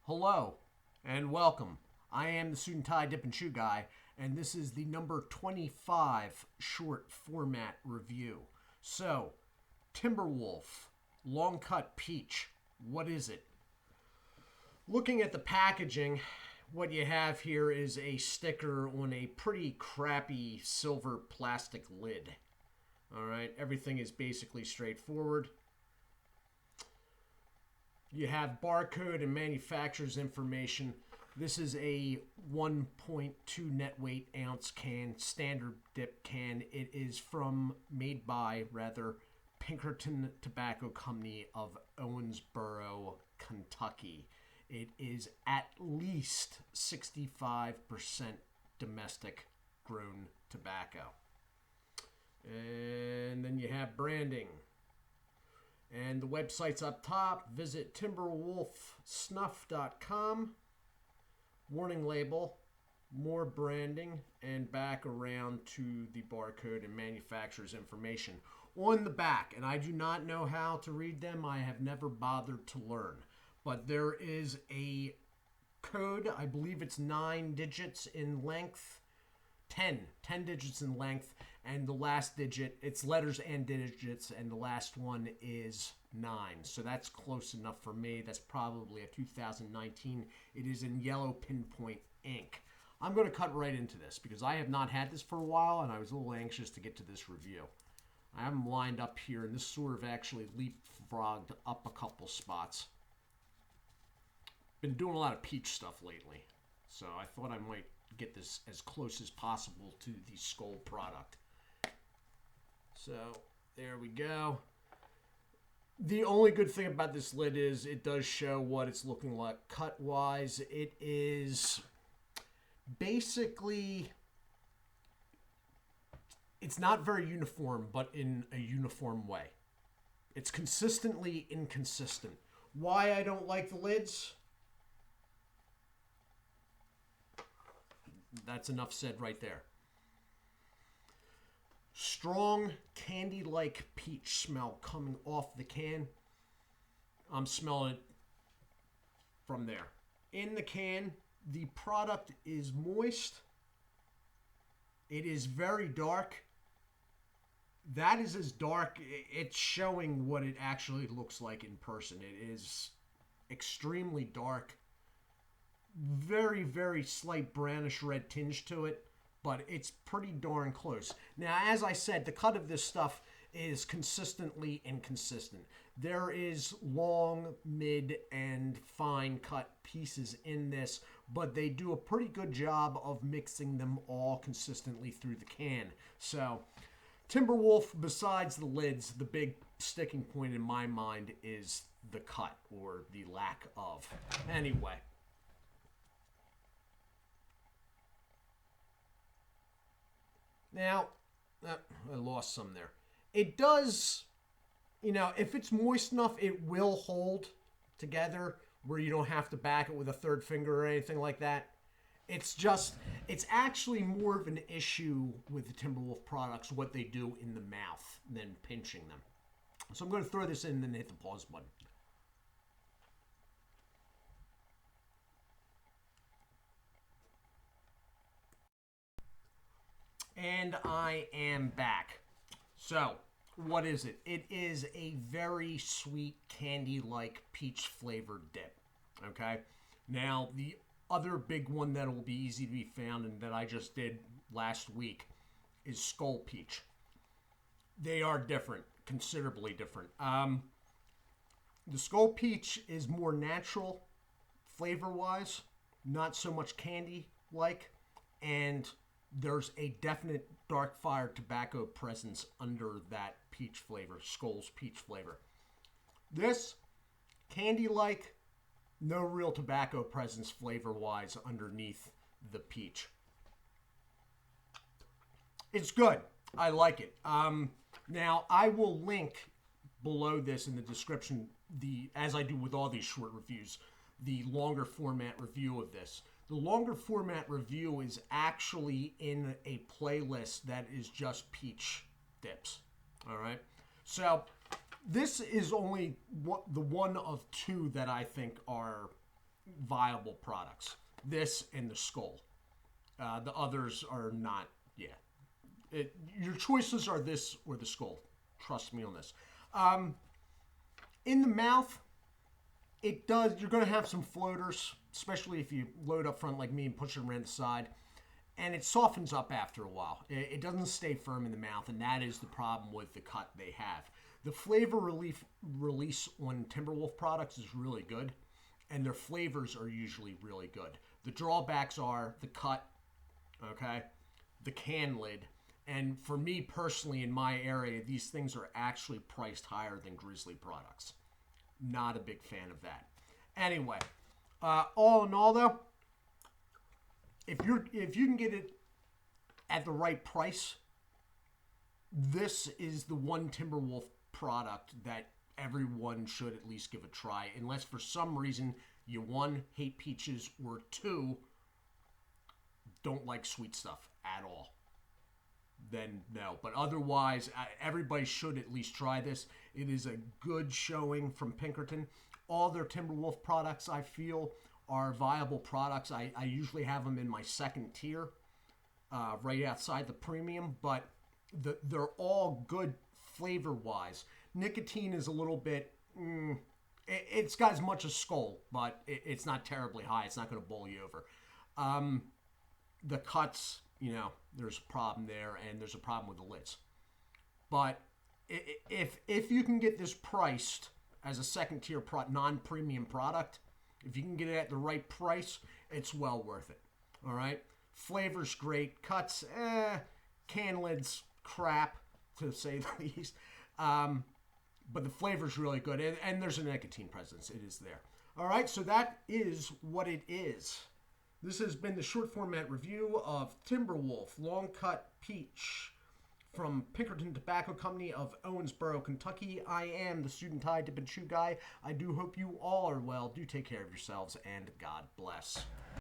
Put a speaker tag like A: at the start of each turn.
A: Hello and welcome. I am the Suit&Tie Dip&ChewGuy, and this is the number 25 short format review. So, Timberwolf, long cut peach. What is it? Looking at the packaging, what you have here is a sticker on a pretty crappy silver plastic lid. Alright, everything is basically straightforward. You have barcode and manufacturer's information. This is a 1.2 net weight ounce can, standard dip can. It is made by Pinkerton Tobacco Company of Owensboro, Kentucky. It is at least 65% domestic grown tobacco. And then you have branding. And the website's up top. Visit timberwolfsnuff.com. Warning label, more branding, and back around to the barcode and manufacturer's information. On the back, and I do not know how to read them. I have never bothered to learn. But there is a code. I believe it's 9 digits in length. 10 digits in length, and the last digit, it's letters and digits, and the last one is 9. So that's close enough for me. That's probably a 2019. It is in yellow pinpoint ink. I'm going to cut right into this because I have not had this for a while, and I was a little anxious to get to this review. I have them lined up here, and this sort of actually leapfrogged up a couple spots. Been doing a lot of peach stuff lately, so I thought I might get this as close as possible to the Skull product. So there we go. The only good thing about this lid is it does show what it's looking like cut wise. It is basically, it's not very uniform, but in a uniform way. It's consistently inconsistent. Why I don't like the lids? That's enough said right there. Strong candy-like peach smell coming off the can. I'm smelling it from there. In the can, the product is moist. It is very dark. That is as dark. It's showing what it actually looks like in person. It is extremely dark. Very, very slight brownish red tinge to it, but it's pretty darn close. Now, as I said, the cut of this stuff is consistently inconsistent. There is long, mid, and fine cut pieces in this, but they do a pretty good job of mixing them all consistently through the can. So, Timberwolf, besides the lids, the big sticking point in my mind is the cut, or the lack of. Anyway. Now, I lost some there. It does, if it's moist enough, it will hold together where you don't have to back it with a third finger or anything like that. It's actually more of an issue with the Timberwolf products, what they do in the mouth than pinching them. So I'm going to throw this in and then hit the pause button. And I am back. So, what is it? It is a very sweet candy-like peach flavored dip. Okay? Now, the other big one that will be easy to be found and that I just did last week is Skull Peach. They are different, considerably different. The Skull Peach is more natural flavor-wise, not so much candy-like, and there's a definite dark fire tobacco presence under that peach flavor, Skull's peach flavor. This, candy-like, no real tobacco presence flavor-wise underneath the peach. It's good. I like it. Now, I will link below this in the description, as I do with all these short reviews, the longer format review of this. The longer format review is actually in a playlist that is just peach dips. All right. So this is only the one of two that I think are viable products. This and the Skull. The others are not, yeah. Your choices are this or the Skull. Trust me on this. In the mouth, it does, you're going to have some floaters, especially if you load up front like me and push it around the side. And it softens up after a while. It doesn't stay firm in the mouth, and that is the problem with the cut they have. The flavor release on Timberwolf products is really good, and their flavors are usually really good. The drawbacks are the cut, okay, the can lid, and for me personally in my area, these things are actually priced higher than Grizzly products. Not a big fan of that. Anyway, all in all though, if you can get it at the right price, this is the one Timberwolf product that everyone should at least give a try, unless for some reason you, one, hate peaches, or two, don't like sweet stuff at all. Then no. But otherwise, everybody should at least try this. It is a good showing from Pinkerton. All their Timberwolf products, I feel, are viable products. I usually have them in my second tier, right outside the premium, but they're all good flavor-wise. Nicotine is a little bit, it's got as much as Skull, but it's not terribly high. It's not going to bowl you over. The cuts, there's a problem there, and there's a problem with the lids. But if you can get this priced as a second-tier non-premium product, if you can get it at the right price, it's well worth it. All right? Flavor's great. Cuts, can lids, crap, to say the least. But the flavor's really good. And there's a nicotine presence. It is there. All right, so that is what it is. This has been the short format review of Timberwolf Long Cut Peach from Pinkerton Tobacco Company of Owensboro, Kentucky. I am the Suit&Tie Dip&ChewGuy. I do hope you all are well. Do take care of yourselves, and God bless.